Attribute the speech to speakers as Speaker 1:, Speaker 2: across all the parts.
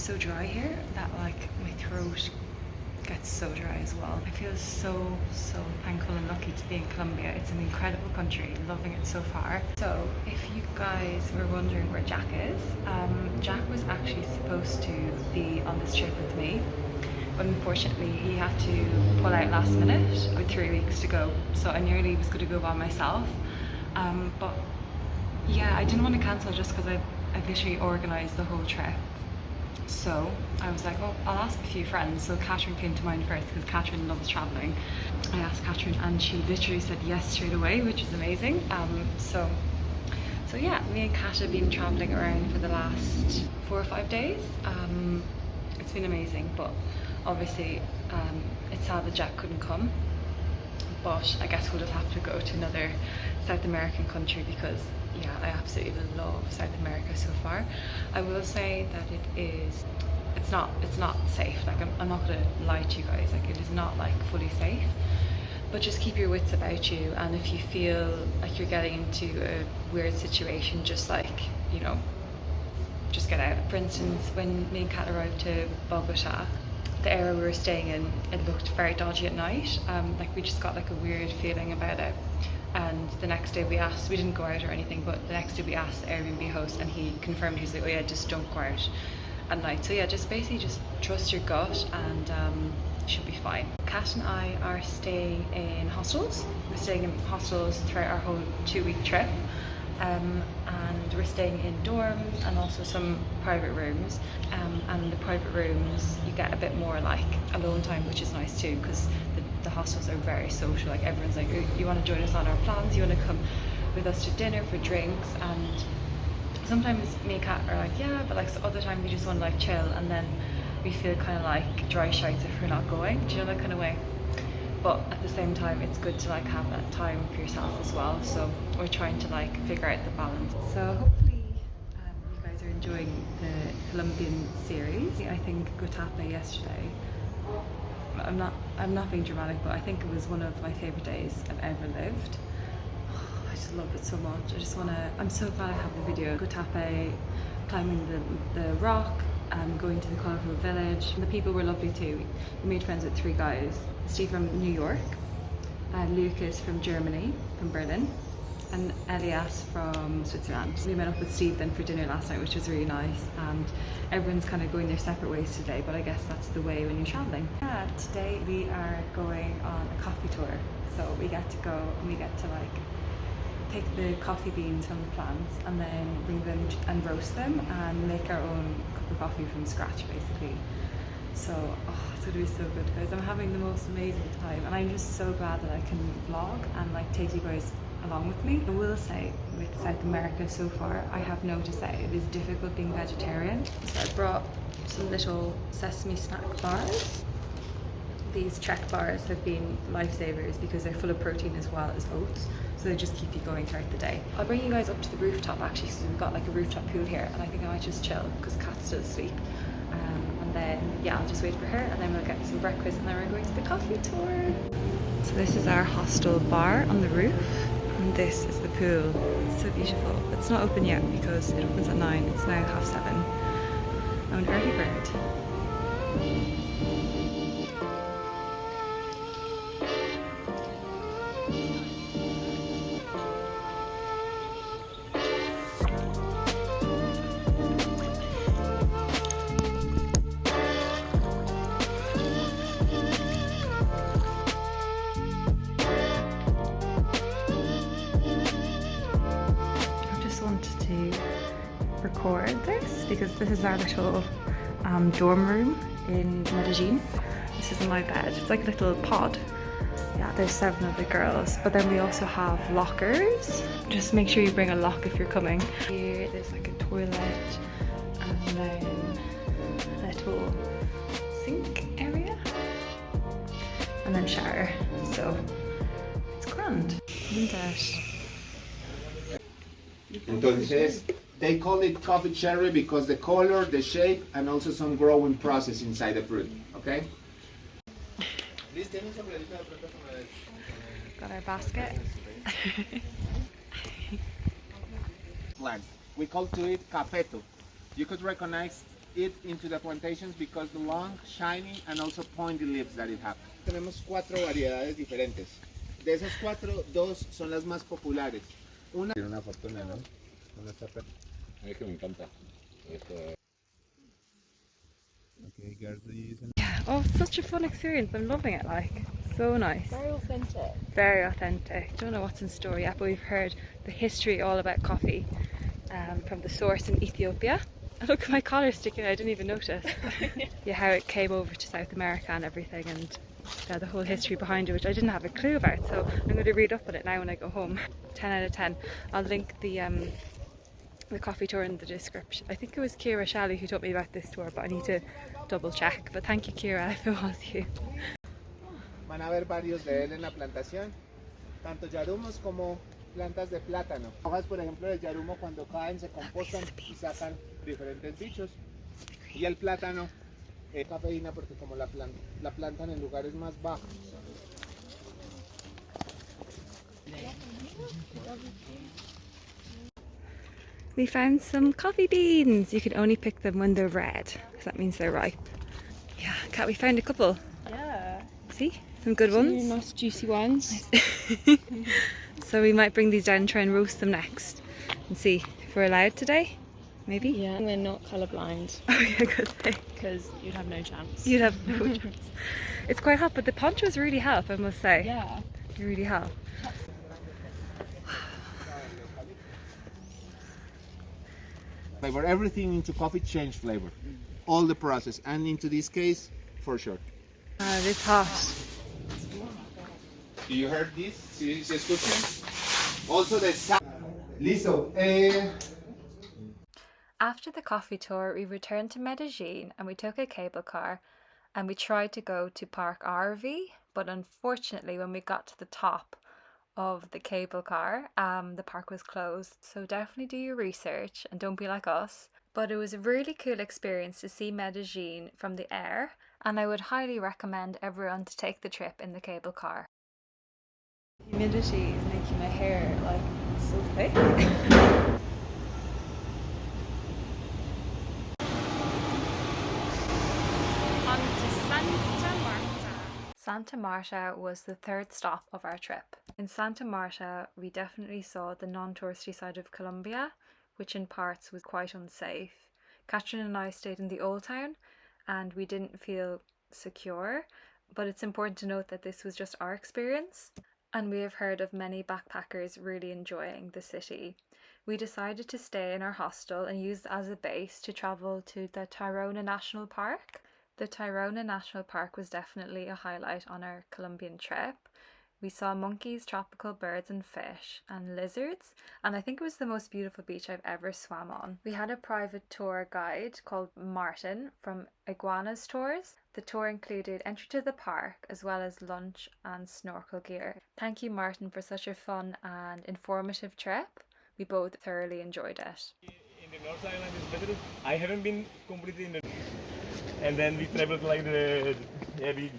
Speaker 1: so dry here that like my throat gets so dry as well. I feel so thankful and lucky to be in Colombia. It's an incredible country, loving it so far. So if you guys were wondering where Jack is, Jack was actually supposed to be on this trip with me, but unfortunately he had to pull out last minute with 3 weeks to go. So I nearly was going to go by myself, but yeah, I didn't want to cancel just because I literally organised the whole trip. So I was like, well, I'll ask a few friends. So Catherine came to mind first because Catherine loves traveling. I asked Catherine and she literally said yes straight away, which is amazing. So yeah, me and Kat have been traveling around for the last 4 or 5 days. It's been amazing, but obviously it's sad that Jack couldn't come. But I guess we'll just have to go to another South American country because yeah, I absolutely love South America so far. I will say that it's not safe. Like I'm not gonna lie to you guys, like it is not like fully safe, but just keep your wits about you, and if you feel like you're getting into a weird situation, just like, you know, just get out. For instance, when me and Kat arrived to Bogota, the area we were staying in, it looked very dodgy at night. Like we just got like a weird feeling about it. And the next day we didn't go out or anything, but the next day we asked the Airbnb host and he confirmed, he was like, oh yeah, just don't go out at night. So yeah, just basically just trust your gut and you should be fine. Kat and I are staying in hostels. We're staying in hostels throughout our whole 2-week trip. And we're staying in dorms and also some private rooms, and the private rooms you get a bit more like alone time, which is nice too, because the hostels are very social. Like everyone's like, oh, you want to join us on our plans, you want to come with us to dinner for drinks, and sometimes me and Kat are like yeah, but like other time we just want to like chill, and then we feel kind of like dry shites if we're not going, do you know, that kind of way. But at the same time, it's good to like have that time for yourself as well. So we're trying to like figure out the balance. So hopefully you guys are enjoying the Colombian series. I think Getafe yesterday, I'm not being dramatic, but I think it was one of my favorite days I've ever lived. Oh, I just loved it so much. I'm so glad I have the video. Getafe, climbing the rock, going to the colorful village. The people were lovely too. We made friends with 3 guys. Steve from New York, Lucas from Germany, from Berlin, and Elias from Switzerland. We met up with Steve then for dinner last night, which was really nice, and everyone's kind of going their separate ways today, but I guess that's the way when you're traveling. Yeah, today we are going on a coffee tour. So we get to go and we get to like take the coffee beans from the plants and then bring them and roast them and make our own cup of coffee from scratch basically. So it's gonna be so good, guys. I'm having the most amazing time, and I'm just so glad that I can vlog and like take you guys along with me. I will say with South America so far, I have no to say. It is difficult being vegetarian. So I brought some little sesame snack bars. These Trek bars have been lifesavers because they're full of protein as well as oats, so they just keep you going throughout the day. I'll bring you guys up to the rooftop actually, because we've got like a rooftop pool here, and I think I might just chill because Kat's still asleep. And then yeah, I'll just wait for her, and then we'll get some breakfast, and then we're going to the coffee tour. So this is our hostel bar on the roof, and this is the pool. It's so beautiful. It's not open yet because it opens at 9. It's now 7:30. I'm an early bird. Record this because this is our little dorm room in Medellin. This is my bed. It's like a little pod. Yeah, there's 7 of the girls, but then we also have lockers. Just make sure you bring a lock if you're coming. Here there's like a toilet and then a little sink area and then shower. So it's grand.
Speaker 2: Entonces, they call it coffee cherry because the color, the shape, and also some growing process inside the fruit. Okay?
Speaker 1: Got our basket.
Speaker 2: Plant. We call to it cafeto. You could recognize it into the plantations because the long, shiny, and also pointy leaves that it has. Tenemos 4 variedades diferentes. De esas 4, 2 son las más populares. Tiene una fortuna, ¿no? Es que me encanta. Okay,
Speaker 1: Yeah, oh, such a fun experience. I'm loving it, like, so nice.
Speaker 3: Very authentic.
Speaker 1: Very authentic. Don't know what's in store yet, but we've heard the history all about coffee from the source in Ethiopia. Look at my collar sticking out, I didn't even notice. Yeah, how it came over to South America and everything, and the whole history behind it, which I didn't have a clue about, so I'm going to read up on it now when I go home. 10 out of 10. I'll link the coffee tour in the description. I think it was Kira Shally who taught me about this tour, but I need to double check. But thank you, Kira, if it was you.
Speaker 2: Van a ver varios de él en la plantación, tanto yarumos como plantas de plátano. Hojas, por ejemplo, del yarumo cuando caen se compostan y sacan diferentes bichos. Y el plátano es cafeína porque como la plantan en lugares más bajos.
Speaker 1: We found some coffee beans. You can only pick them when they're red, because that means they're ripe. Yeah, Kat, we found a couple.
Speaker 3: Yeah.
Speaker 1: See? Some good ones.
Speaker 3: Nice juicy ones.
Speaker 1: So we might bring these down and try and roast them next and see if we're allowed today. Maybe?
Speaker 3: Yeah, and we're not colourblind.
Speaker 1: Oh yeah, good thing.
Speaker 3: Because you'd have no chance.
Speaker 1: You'd have no chance. It's quite hot, but the ponchos really help, I must say.
Speaker 3: Yeah.
Speaker 1: They really help.
Speaker 2: Flavor, everything into coffee change flavor. All the process, and into this case, for sure.
Speaker 1: It is hot.
Speaker 2: Do you heard this? ¿Sí se escuchan? Also the sound. Listo.
Speaker 1: After the coffee tour, we returned to Medellin and we took a cable car and we tried to go to Park RV, but unfortunately when we got to the top of the cable car, the park was closed. So definitely do your research and don't be like us. But it was a really cool experience to see Medellin from the air, and I would highly recommend everyone to take the trip in the cable car. Humidity is making my hair like so thick. On to Santa Marta. Santa Marta was the third stop of our trip. In Santa Marta, we definitely saw the non-touristy side of Colombia, which in parts was quite unsafe. Catherine and I stayed in the old town and we didn't feel secure, but it's important to note that this was just our experience, and we have heard of many backpackers really enjoying the city. We decided to stay in our hostel and use it as a base to travel to the Tayrona National Park. The Tayrona National Park was definitely a highlight on our Colombian trip. We saw monkeys, tropical birds and fish, and lizards, and I think it was the most beautiful beach I've ever swam on. We had a private tour guide called Martin from Iguanas Tours. The tour included entry to the park as well as lunch and snorkel gear. Thank you, Martin, for such a fun and informative trip. We both thoroughly enjoyed it.
Speaker 4: In the North Island is better. I haven't been completely in the... And then we traveled like the... Yeah, we...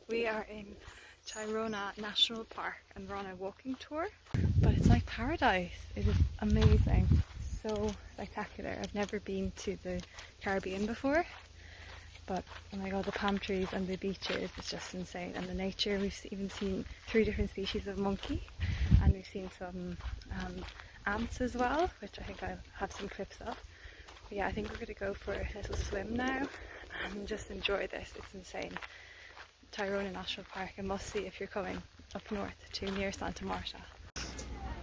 Speaker 1: We are in Tayrona National Park and we're on a walking tour, but it's like paradise. It is amazing, so spectacular. I've never been to the Caribbean before, but oh my god, the palm trees and the beaches, it's just insane. And the nature, we've even seen 3 different species of monkey, and we've seen some ants as well, which I think I'll have some clips of. But yeah, I think we're going to go for a little swim now and just enjoy this. It's insane. Tayrona National Park, a must see if you're coming up north to near Santa Marta.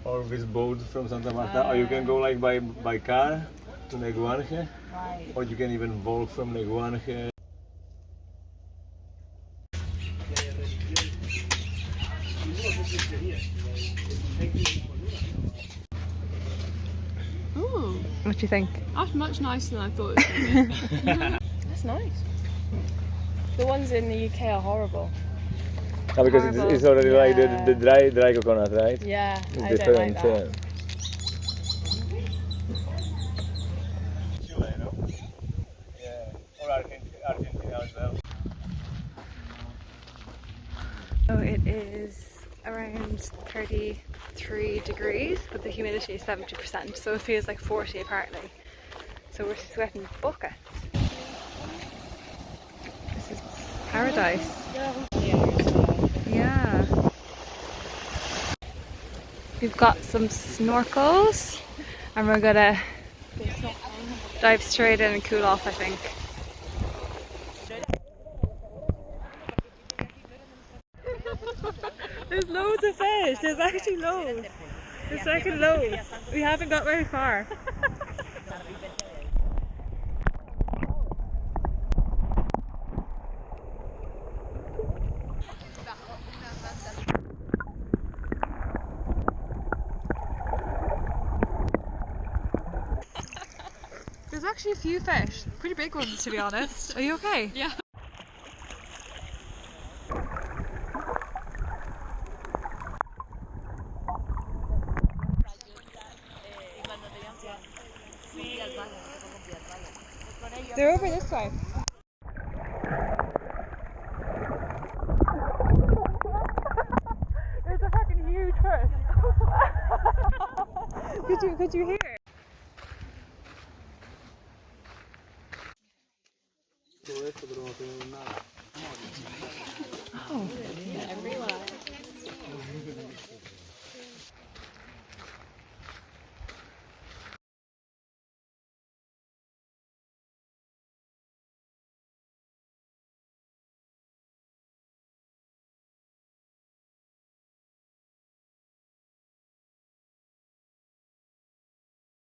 Speaker 4: Or with boat from Santa Marta, or you can go like by car to Iguanas,
Speaker 3: Right.
Speaker 4: or you can even walk from Iguanas.
Speaker 3: Ooh,
Speaker 1: What do you think?
Speaker 3: that's much nicer than I thought it was going to be. That's nice. The ones in the UK are horrible.
Speaker 4: Oh, because it's already like the dry coconut, right?
Speaker 3: Yeah,
Speaker 4: It's
Speaker 3: I
Speaker 4: different.
Speaker 3: don't like that.
Speaker 4: Chile, no? Yeah, or Argentina.
Speaker 1: So it is around 33 degrees, but the humidity is 70%, so it feels like 40 apparently. So we're sweating buckets. This is paradise. Yeah. We've got some snorkels and we're gonna dive straight in and cool off, I think. There's loads of fish. There's actually loads. There's fucking loads. We haven't got very far. There's actually a few fish. Pretty big ones, to be honest. Are you okay? Yeah. They're over this way. There's a fucking huge fish. Could you hear it?